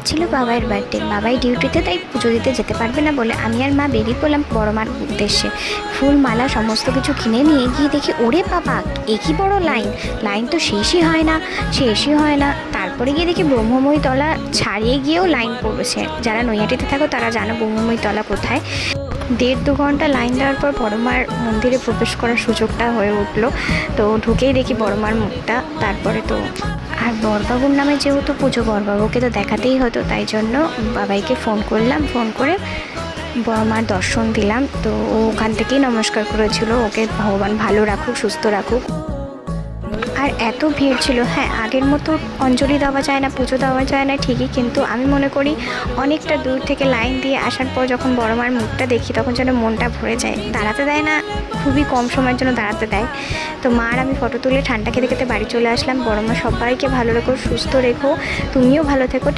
ছিল বাবার বার্থডে, বাবাই ডিউটিতে, তাই পুজো দিতে যেতে পারবে না বলে আমি আর মা বেরিয়ে পড়লাম বড় মার উদ্দেশ্যে। ফুল মালা সমস্ত কিছু কিনে নিয়ে গিয়ে দেখি ওরে বাবা একই বড় লাইন, লাইন তো শেষই হয় না। তারপরে গিয়ে দেখি ব্রহ্মময়ী তলা ছাড়িয়ে গিয়েও লাইন পড়েছে। যারা নৈহাটিতে থাকো তারা জানো ব্রহ্মময়ী তলা কোথায়। 1.5-2 ঘন্টা লাইন দেওয়ার পর বড়মার মন্দিরে প্রবেশ করার সুযোগটা হয়ে উঠলো। তো ঢুকেই দেখি বড়মার মুখটা। তারপরে তো আর বড়বাবুর নামে যেহেতু পুজো, বড়বাবুকে তো দেখাতেই হতো, তাই জন্য বাবাইকে ফোন করলাম। ফোন করে বড়মার দর্শন দিলাম। তো ও ওখান থেকেই নমস্কার করেছিল, ওকে ভগবান ভালো রাখুক, সুস্থ রাখুক। আর এত ভিড় ছিল, হ্যাঁ আগের মতো অঞ্জলি দেওয়া যায় না, পুজো দেওয়া যায় না ঠিকই, কিন্তু আমি মনে করি অনেকটা দূর থেকে লাইন দিয়ে আসার পর যখন বড় মার মুখটা দেখি তখন যেন মনটা ভরে যায়। দাঁড়াতে দেয় না, খুবই কম সময়ের জন্য দাঁড়াতে দেয়। তো মার আমি ফটো তুলে ঠান্ডা খেতে খেতে বাড়ি চলে আসলাম। বড় মা সবাইকে ভালো রেখো, সুস্থ রেখো, তুমিও ভালো থেকো।